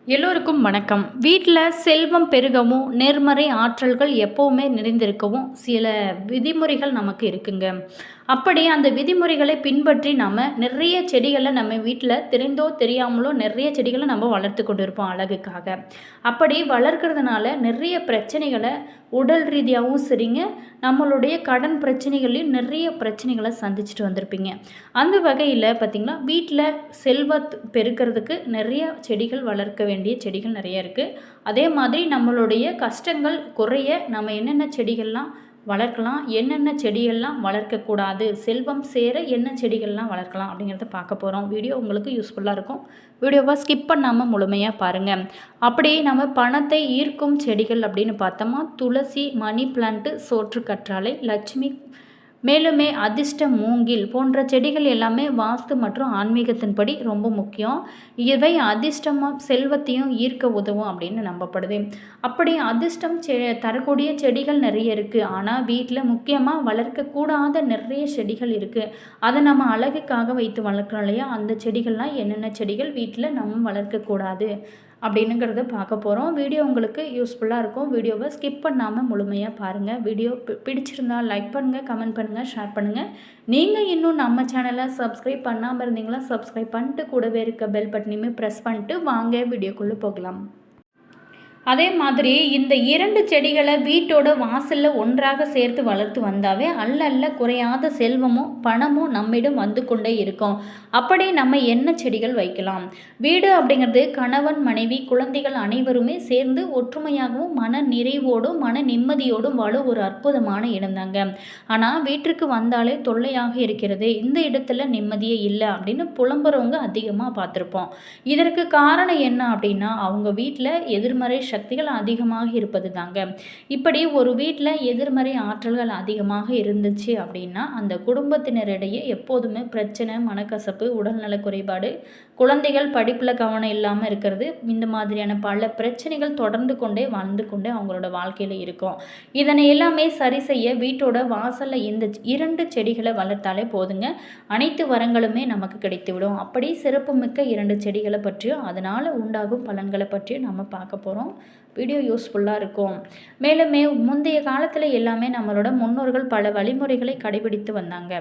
எல்லோருக்கும் வணக்கம். வீட்டில் செல்வம் பெருகவும் நேர்மறை ஆற்றல்கள் எப்போவுமே நிறைந்திருக்கவும் சில விதிமுறைகள் நமக்கு இருக்குங்க. அப்படி அந்த விதிமுறைகளை பின்பற்றி நம்ம நிறைய செடிகளை நம்ம வீட்டில் தெரிந்தோ தெரியாமலோ நிறைய செடிகளை நம்ம வளர்த்து கொண்டு இருப்போம் அழகுக்காக. அப்படி வளர்க்கறதுனால நிறைய பிரச்சனைகளை உடல் ரீதியாகவும் சரிங்க, நம்மளுடைய கடன் பிரச்சனைகளையும் நிறைய பிரச்சனைகளை சந்திச்சுட்டு வந்திருப்பீங்க. அந்த வகையில் பார்த்திங்கன்னா வீட்டில் பெருக்கிறதுக்கு நிறைய செடிகள் வளர்க்க வேண்டிய செடிகள் நிறைய இருக்குது. அதே மாதிரி நம்மளுடைய கஷ்டங்கள் குறைய நம்ம என்னென்ன செடிகள்லாம் வளர்க்கலாம், என்னென்ன செடிகள்லாம் வளர்க்கக்கூடாது, செல்வம் சேர என்ன செடிகள்லாம் வளர்க்கலாம் அப்படிங்கிறத பார்க்க போகிறோம். வீடியோ உங்களுக்கு யூஸ்ஃபுல்லாக இருக்கும். வீடியோவை ஸ்கிப் பண்ணாமல் முழுமையாக பாருங்கள். அப்படி நம்ம பணத்தை ஈர்க்கும் செடிகள் அப்படின்னு பார்த்தோமா, துளசி, மணி பிளான்ட்டு, சோற்று கற்றாழை, லட்சுமி, மேலுமே அதிர்ஷ்ட மூங்கில் போன்ற செடிகள் எல்லாமே வாஸ்து மற்றும் ஆன்மீகத்தின்படி ரொம்ப முக்கியம். இவை அதிர்ஷ்டமாக செல்வத்தையும் ஈர்க்க உதவும் அப்படின்னு நம்பப்படுது. அப்படி அதிர்ஷ்டம் தரக்கூடிய செடிகள் நிறைய இருக்குது. ஆனால் வீட்டில் முக்கியமாக வளர்க்கக்கூடாத நிறைய செடிகள் இருக்குது. அதை நம்ம அழகுக்காக வைத்து வளர்க்குறோம் இல்லையா, அந்த செடிகள்லாம் என்னென்ன செடிகள் வீட்டில் நம்ம வளர்க்கக்கூடாது அப்படின்னுங்கிறத பார்க்க போகிறோம். வீடியோ உங்களுக்கு யூஸ்ஃபுல்லாக இருக்கும். வீடியோவை ஸ்கிப் பண்ணாமல் முழுமையாக பாருங்கள். வீடியோ பிடிச்சிருந்தால் லைக் பண்ணுங்கள், கமெண்ட் பண்ணுங்கள், ஷேர் பண்ணுங்கள். நீங்கள் இன்னும் நம்ம சேனலை சப்ஸ்கிரைப் பண்ணாமல் இருந்தீங்களா, சப்ஸ்கிரைப் பண்ணிட்டு கூடவே இருக்க பெல் பட்டனையுமே ப்ரெஸ் பண்ணிட்டு வாங்க வீடியோக்குள்ளே போகலாம். அதே மாதிரி இந்த 2 செடிகளை வீட்டோட வாசலில் ஒன்றாக சேர்த்து வளர்த்து வந்தாவே அல்ல குறையாத செல்வமும் பணமும் நம்மிடம் வந்து கொண்டே இருக்கும். அப்படி நம்ம என்ன செடிகள் வைக்கலாம்? வீடு அப்படிங்கிறது கணவன், மனைவி, குழந்தைகள் அனைவருமே சேர்ந்து ஒற்றுமையாகவும் மன நிறைவோடும் மன நிம்மதியோடும் வாழ ஒரு அற்புதமான இடம்தாங்க. ஆனால் வீட்டிற்கு வந்தாலே தொல்லையாக இருக்கிறது, இந்த இடத்துல நிம்மதியே இல்லை அப்படின்னு புலம்புறவங்க அதிகமாக பார்த்துருப்போம். இதற்கு காரணம் என்ன அப்படின்னா, அவங்க வீட்டில் எதிர்மறை சக்திகள் அதிகமாக இருப்பது தாங்க. இப்படி ஒரு வீட்டில் எதிர்மறை ஆற்றல்கள் அதிகமாக இருந்துச்சு அப்படின்னா அந்த குடும்பத்தினரிடையே எப்போதுமே பிரச்சனை, மனக்கசப்பு, உடல்நல குறைபாடு, குழந்தைகள் படிப்பில் கவனம் இல்லாமல் இருக்கிறது, இந்த மாதிரியான பல பிரச்சனைகள் தொடர்ந்து கொண்டே வாழ்ந்து கொண்டே அவங்களோட வாழ்க்கையில் இருக்கும். இதனை எல்லாமே சரி செய்ய வீட்டோட வாசலில் இந்த 2 செடிகளை வளர்த்தாலே போதுங்க, அனைத்து வரங்களுமே நமக்கு கிடைத்துவிடும். அப்படி சிறப்புமிக்க 2 செடிகளை பற்றியும் அதனால் உண்டாகும் பலன்களை பற்றியும் நம்ம பார்க்க போகிறோம். வீடியோ யூஸ்ஃபுல்லாக இருக்கும். மேலுமே முந்தைய காலத்தில் எல்லாமே நம்மளோட முன்னோர்கள் பல வழிமுறைகளை கடைபிடித்து வந்தாங்க.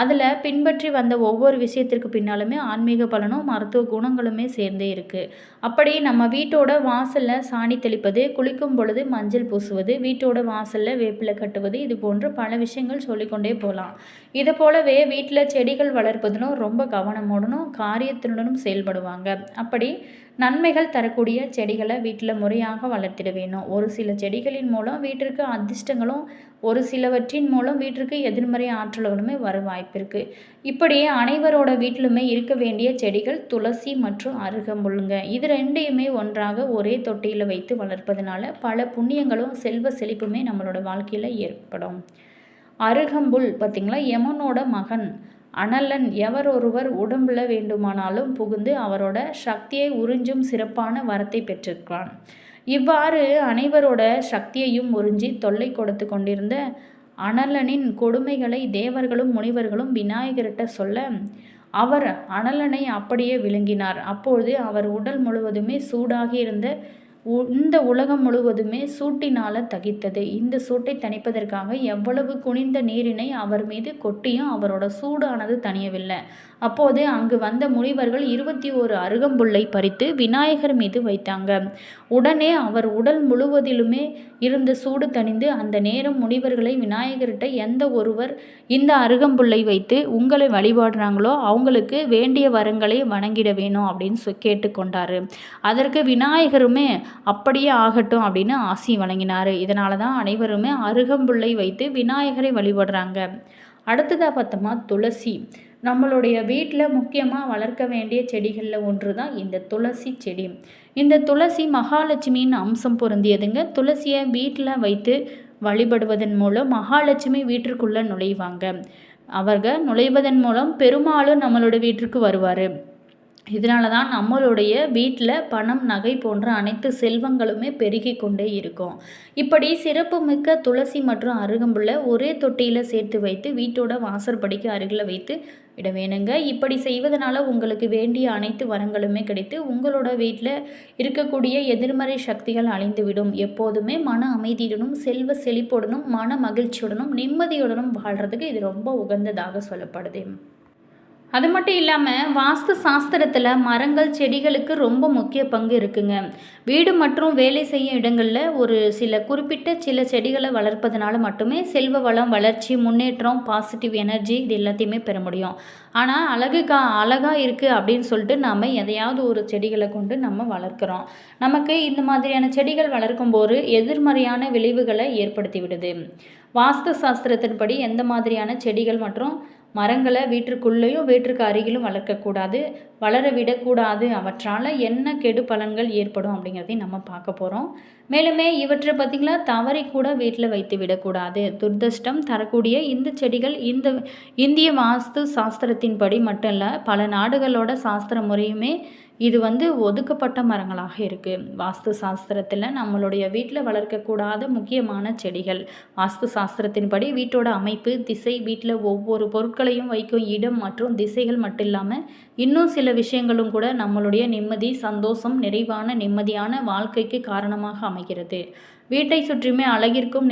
அதில் பின்பற்றி வந்த ஒவ்வொரு விஷயத்திற்கு பின்னாலுமே ஆன்மீக பலனும் மருத்துவ குணங்களுமே சேர்ந்தே இருக்குது. அப்படி நம்ம வீட்டோட வாசலில் சாணி தெளிப்பது, குளிக்கும் பொழுது மஞ்சள் பூசுவது, வீட்டோட வாசலில் வேப்பிலை கட்டுவது, இது போன்ற பல விஷயங்கள் சொல்லிக்கொண்டே போகலாம். இதை போலவே வீட்டில் செடிகள் வளர்ப்பதிலும் ரொம்ப கவனமுடனும் காரியத்துடனும் செயல்படுவாங்க. அப்படி நன்மைகள் தரக்கூடிய செடிகளை வீட்டில் முறையாக வளர்த்திட வேணும். ஒரு சில செடிகளின் மூலம் வீட்டிற்கு அதிர்ஷ்டங்களும், ஒரு சிலவற்றின் மூலம் வீட்டிற்கு எதிர்மறை ஆற்றல்களுமே வர வாய்ப்பு இருக்குது. இப்படியே அனைவரோட வீட்டிலுமே இருக்க வேண்டிய செடிகள் துளசி மற்றும் அருகம்புல்லுங்க. இது 2யுமே ஒன்றாக ஒரே தொட்டியில் வைத்து வளர்ப்பதனால பல புண்ணியங்களும் செல்வ செழிப்புமே நம்மளோட வாழ்க்கையில் ஏற்படும். அருகம்புல் பார்த்திங்களா, யமனோட மகன் அனலன் எவரொருவர் உடம்புல வேண்டுமானாலும் புகுந்து அவரோட சக்தியை உறிஞ்சும் சிறப்பான வரத்தை பெற்றிருக்கிறான். இவ்வாறு அனைவரோட சக்தியையும் உறிஞ்சி தொல்லை கொடுத்து கொண்டிருந்த அனலனின் கொடுமைகளை தேவர்களும் முனிவர்களும் விநாயகர்கிட்ட சொல்ல, அவர் அனலனை அப்படியே விழுங்கினார். அப்பொழுது அவர் உடல் முழுவதுமே சூடாகி இருந்த இந்த உலகம் முழுவதுமே சூட்டினால் தகித்தது. இந்த சூட்டை தணிப்பதற்காக எவ்வளவு குனிந்த நீரினை அவர் மீது கொட்டியும் அவரோட சூடானது தணியவில்லை. அப்போது அங்கு வந்த முனிவர்கள் 21 அருகம்புல்லை பறித்து விநாயகர் மீது வைத்தாங்க. உடனே அவர் உடல் முழுவதிலுமே இருந்த சூடு தணிந்து அந்த நேரம் முனிவர்களை விநாயகர்கிட்ட எந்த ஒருவர் இந்த அருகம்புல்லை வைத்து உங்களை வழிபாடுறாங்களோ அவங்களுக்கு வேண்டிய வரங்களை வணங்கிட வேணும் அப்படின்னு கேட்டுக்கொண்டாரு. அதற்கு விநாயகருமே அப்படியே ஆகட்டும் அப்படின்னு ஆசி வழங்கினார். இதனால தான் அனைவருமே அருகம்புல்லை வைத்து விநாயகரை வழிபடுறாங்க. அடுத்ததாக பார்த்தோமா, துளசி. நம்மளுடைய வீட்டில் முக்கியமாக வளர்க்க வேண்டிய செடிகளில் ஒன்று தான் இந்த துளசி செடி. இந்த துளசி மகாலட்சுமியின் அம்சம் பொருந்தியதுங்க. துளசியை வீட்டில் வைத்து வழிபடுவதன் மூலம் மகாலட்சுமி வீட்டிற்குள்ளே நுழைவாங்க. அவர்கள் நுழைவதன் மூலம் பெருமாளும் நம்மளோட வீட்டிற்கு வருவார். இதனால தான் நம்மளுடைய வீட்டில் பணம், நகை போன்ற அனைத்து செல்வங்களுமே பெருகி கொண்டே இருக்கும். இப்படி சிறப்புமிக்க துளசி மற்றும் அருகம்புல்லை ஒரே தொட்டியில் சேர்த்து வைத்து வீட்டோட வாசற்படிக்கு அருகில் வைத்து இட வேணுங்க. இப்படி செய்வதனால உங்களுக்கு வேண்டிய அனைத்து வரங்களுமே கிடைத்து உங்களோட வீட்டில் இருக்கக்கூடிய எதிர்மறை சக்திகள் அழிந்துவிடும். எப்போதுமே மன அமைதியுடனும் செல்வ செழிப்புடனும் மன மகிழ்ச்சியுடனும் நிம்மதியுடனும் வாழ்கிறதுக்கு இது ரொம்ப உகந்ததாக சொல்லப்படுது. அது மட்டும் இல்லாமல் வாஸ்து சாஸ்திரத்தில் மரங்கள் செடிகளுக்கு ரொம்ப முக்கிய பங்கு இருக்குங்க. வீடு மற்றும் வேலை செய்யும் இடங்களில் ஒரு சில செடிகளை வளர்ப்பதனால மட்டுமே செல்வ வளம், வளர்ச்சி, முன்னேற்றம், பாசிட்டிவ் எனர்ஜி இது எல்லாத்தையுமே பெற முடியும். ஆனால் அழகாக இருக்குது அப்படின்னு சொல்லிட்டு நாம் எதையாவது ஒரு செடிகளை கொண்டு நம்ம வளர்க்குறோம். நமக்கு இந்த மாதிரியான செடிகள் வளர்க்கும்போது எதிர்மறையான விளைவுகளை ஏற்படுத்தி விடுது. வாஸ்து சாஸ்திரத்தின்படி எந்த மாதிரியான செடிகள் மற்றும் மரங்களை வீட்டிற்குள்ளேயும் வீட்டிற்கு அருகிலும் வளர்க்கக்கூடாது, வளர விடக்கூடாது, அவற்றால் என்ன கெடு பலன்கள் ஏற்படும் அப்படிங்கிறதையும் நம்ம பார்க்க போகிறோம். மேலுமே இவற்றை பார்த்திங்களா தவறி கூட வீட்டில் வைத்து விடக்கூடாது. துர்தஷ்டம் தரக்கூடிய இந்த செடிகள் இந்திய வாஸ்து சாஸ்திரத்தின்படி மட்டும் இல்லை, பல நாடுகளோட சாஸ்திர முறையுமே இது ஒதுக்கப்பட்ட மரங்களாக இருக்குது. வாஸ்து சாஸ்திரத்தில் நம்மளுடைய வீட்டில் வளர்க்கக்கூடாத முக்கியமான செடிகள். வாஸ்து சாஸ்திரத்தின்படி வீட்டோட அமைப்பு, திசை, வீட்டில் ஒவ்வொரு பொருட்களையும் வைக்கும் இடம் மற்றும் திசைகள் மட்டும் இல்லாமல் இன்னும் சில விஷயங்களும் கூட நம்மளுடைய நிம்மதி, சந்தோஷம், நிறைவான நிம்மதியான வாழ்க்கைக்கு காரணமாக அமைகிறது. வீட்டை சுற்றியுமே அழகிற்கும்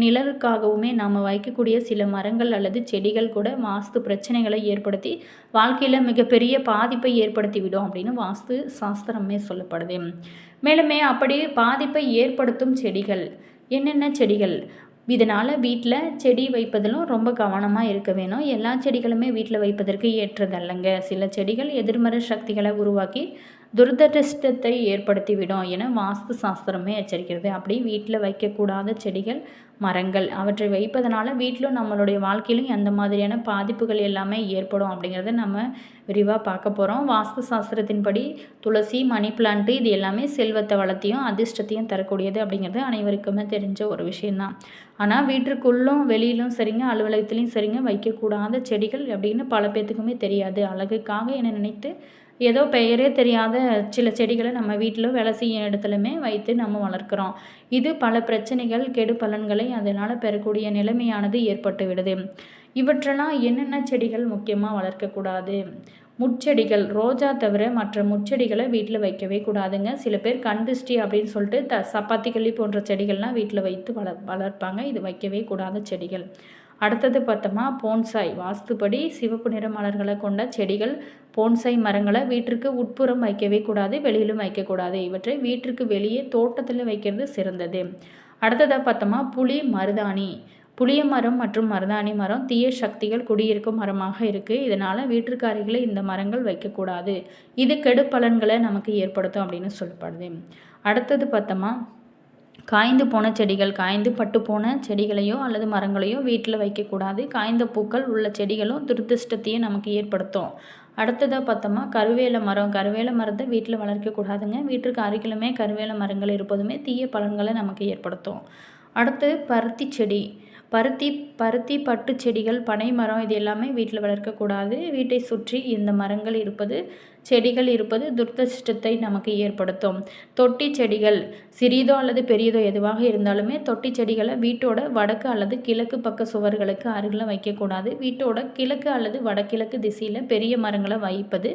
நிழலுக்காகவுமே நாம் வைக்கக்கூடிய சில மரங்கள் அல்லது செடிகள் கூட வாஸ்து பிரச்சனைகளை ஏற்படுத்தி வாழ்க்கையில் மிகப்பெரிய பாதிப்பை ஏற்படுத்திவிடும் அப்படின்னு வாஸ்து சாஸ்திரமே சொல்லப்படுது. மேலுமே அப்படி பாதிப்பை ஏற்படுத்தும் செடிகள் என்னென்ன செடிகள்? இதனால் வீட்டில் செடி வைப்பதிலும் ரொம்ப கவனமாக இருக்க வேணும். எல்லா செடிகளுமே வீட்டில் வைப்பதற்கு ஏற்றதல்லங்க. சில செடிகள் எதிர்மறை சக்திகளை உருவாக்கி துரதிர்ஷ்டத்தை ஏற்படுத்திவிடும் என வாஸ்து சாஸ்திரமே எச்சரிக்கிறது. அப்படி வீட்டில் வைக்கக்கூடாத செடிகள், மரங்கள் அவற்றை வைப்பதனால வீட்டிலும் நம்மளுடைய வாழ்க்கையிலும் எந்த மாதிரியான பாதிப்புகள் எல்லாமே ஏற்படும் அப்படிங்கிறத நம்ம விரிவாக பார்க்க போகிறோம். வாஸ்து சாஸ்திரத்தின்படி துளசி, மணி பிளான்ட்டு இது எல்லாமே செல்வத்தை வளர்த்தியும் அதிர்ஷ்டத்தையும் தரக்கூடியது அப்படிங்கிறது அனைவருக்குமே தெரிஞ்ச ஒரு விஷயந்தான். ஆனால் வீட்டிற்குள்ளும் வெளியிலும் சரிங்க, அலுவலகத்துலேயும் சரிங்க வைக்கக்கூடாத செடிகள் அப்படின்னு பல பேர்த்துக்குமே தெரியாது. அழகுக்காக என நினைத்து ஏதோ பெயரே தெரியாத சில செடிகளை நம்ம வீட்டில் வேலை செய்யும் இடத்துலையுமே வைத்து நம்ம வளர்க்குறோம். இது பல பிரச்சனைகள், கெடு பலன்களை அதனால் பெறக்கூடிய நிலைமையானது ஏற்பட்டு விடுது. இவற்றெல்லாம் என்னென்ன செடிகள் முக்கியமாக வளர்க்கக்கூடாது? முட்செடிகள், ரோஜா தவிர மற்ற முட்செடிகளை வீட்டில் வைக்கவே கூடாதுங்க. சில பேர் கண்திஷ்டி அப்படின்னு சொல்லிட்டு சப்பாத்தி கள்ளி போன்ற செடிகள்லாம் வீட்டில் வைத்து வளர்ப்பாங்க. இது வைக்கவே கூடாத செடிகள். அடுத்தது பார்த்தோமா போன்சாய். வாஸ்துப்படி சிவப்பு நிற மலர்களை கொண்ட செடிகள், போன்சாய் மரங்களை வீட்டிற்கு உட்புறம் வைக்கவே கூடாது, வெளியிலும் வைக்கக்கூடாது. இவற்றை வீட்டிற்கு வெளியே தோட்டத்தில் வைக்கிறது சிறந்தது. அடுத்ததாக பார்த்தோமா புளி, மருதாணி. புளிய மரம் மற்றும் மருதாணி மரம் தீய சக்திகள் குடியிருக்கும் மரமாக இருக்குது. இதனால் வீட்டிற்கு அருகில் இந்த மரங்கள் வைக்கக்கூடாது. இது கெடு பலன்களை நமக்கு ஏற்படுத்தும் அப்படின்னு சொல்லப்படுது. அடுத்தது பார்த்தோமா காய்ந்து போன செடிகள். காய்ந்து பட்டு போன செடிகளையோ அல்லது மரங்களையோ வீட்டில் வைக்கக்கூடாது. காய்ந்த பூக்கள் உள்ள செடிகளும் துரதிர்ஷ்டத்தையும் நமக்கு ஏற்படுத்தும். அடுத்ததாக பார்த்தோமா கருவேல மரம். கருவேல மரத்தை வீட்டில் வளர்க்கக்கூடாதுங்க. வீட்டிற்கு அருகிலுமே கருவேல மரங்கள் இருப்பதுமே தீய பலன்களை நமக்கு ஏற்படுத்தும். அடுத்து பருத்தி செடி. பருத்தி பட்டு செடிகள், பனை மரம் இது எல்லாமே வீட்டில் வளர்க்கக்கூடாது. வீட்டை சுற்றி இந்த மரங்கள் இருப்பது, செடிகள் இருப்பது துர்தஷ்டத்தை நமக்கு ஏற்படுத்தும். தொட்டி செடிகள் சிறிதோ அல்லது பெரியதோ எதுவாக இருந்தாலுமே தொட்டி செடிகளை வீட்டோட வடக்கு அல்லது கிழக்கு பக்க சுவர்களுக்கு அருகில் வைக்கக்கூடாது. வீட்டோட கிழக்கு அல்லது வடகிழக்கு திசையில் பெரிய மரங்களை வைப்பது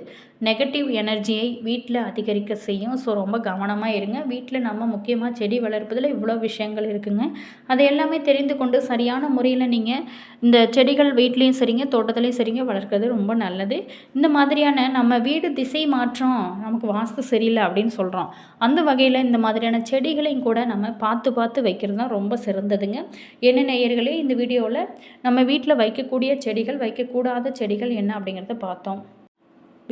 நெகட்டிவ் எனர்ஜியை வீட்டில் அதிகரிக்க செய்யும். ஸோ ரொம்ப கவனமாக இருங்க. வீட்டில் நம்ம முக்கியமாக செடி வளர்ப்பதில் இவ்வளோ விஷயங்கள் இருக்குங்க. அதை எல்லாமே தெரிந்து கொண்டு சரியான முறையில் நீங்கள் இந்த செடிகள் வீட்லேயும் சரிங்க, தோட்டத்துலேயும் சரிங்க வளர்க்குறது ரொம்ப நல்லது. இந்த மாதிரியான நம்ம வீடு திசை மாற்றம் நமக்கு வாஸ்து சரியில்லை அப்படின்னு சொல்கிறோம். அந்த வகையில் இந்த மாதிரியான செடிகளையும் கூட நம்ம பார்த்து வைக்கிறது தான் ரொம்ப சிறந்ததுங்க. என்ன நேயர்களே, இந்த வீடியோவில் நம்ம வீட்டில் வைக்கக்கூடிய செடிகள், வைக்கக்கூடாத செடிகள் என்ன அப்படிங்கிறத பார்த்தோம்.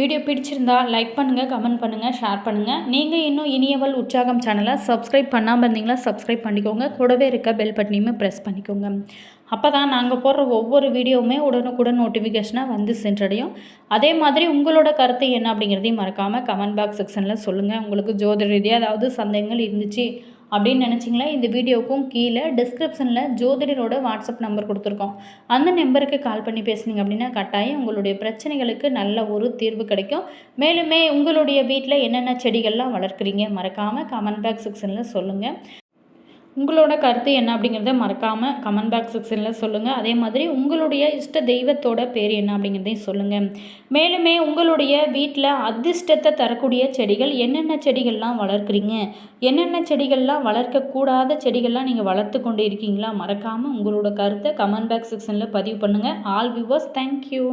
வீடியோ பிடிச்சிருந்தா லைக் பண்ணுங்கள், கமெண்ட் பண்ணுங்கள், ஷேர் பண்ணுங்கள். நீங்கள் இன்னும் இனியவள் உற்சாகம் சேனலை சப்ஸ்கிரைப் பண்ணாமல் இருந்தீங்களா சப்ஸ்கிரைப் பண்ணிக்கோங்க. கூடவே இருக்க பெல் பட்டனையுமே ப்ரெஸ் பண்ணிக்கோங்க. அப்போ தான் நாங்கள் போடுற ஒவ்வொரு வீடியோவுமே உடனுக்குடன் நோட்டிஃபிகேஷனாக சென்றடையும். அதே மாதிரி உங்களோட கருத்து என்ன அப்படிங்கிறதையும் மறக்காமல் கமெண்ட் பாக்ஸ் செக்ஷனில் சொல்லுங்கள். உங்களுக்கு ஜோதிட ரீதியாக ஏதாவது சந்தேகங்கள் இருந்துச்சு அப்படின்னு நினச்சிங்களா, இந்த வீடியோவுக்கும் கீழே டிஸ்கிரிப்ஷனில் ஜோதிடரோட வாட்ஸ்அப் நம்பர் கொடுத்துருக்கோம். அந்த நம்பருக்கு கால் பண்ணி பேசுனீங்க அப்படின்னா கட்டாயம் உங்களுடைய பிரச்சனைகளுக்கு நல்ல ஒரு தீர்வு கிடைக்கும். மேலுமே உங்களுடைய வீட்டில் என்னென்ன செடிகள்லாம் வளர்க்குறீங்க மறக்காமல் கமெண்ட் பாக்ஸ் செக்ஷனில் சொல்லுங்கள். உங்களோட கருத்து என்ன அப்படிங்கிறத மறக்காமல் கமெண்ட் பாக்ஸ் செக்ஷனில் சொல்லுங்கள். அதே மாதிரி உங்களுடைய இஷ்ட தெய்வத்தோட பேர் என்ன அப்படிங்கிறதையும் சொல்லுங்கள். மேலுமே உங்களுடைய வீட்டில் அதிர்ஷ்டத்தை தரக்கூடிய செடிகள் என்னென்ன செடிகள்லாம் வளர்க்குறீங்க, என்னென்ன செடிகள்லாம் வளர்க்கக்கூடாத செடிகள்லாம் நீங்கள் வளர்த்து கொண்டு இருக்கீங்களா, மறக்காமல் உங்களோட கருத்தை கமெண்ட் பாக்ஸ் செக்ஷனில் பதிவு பண்ணுங்கள். All viewers, thank you.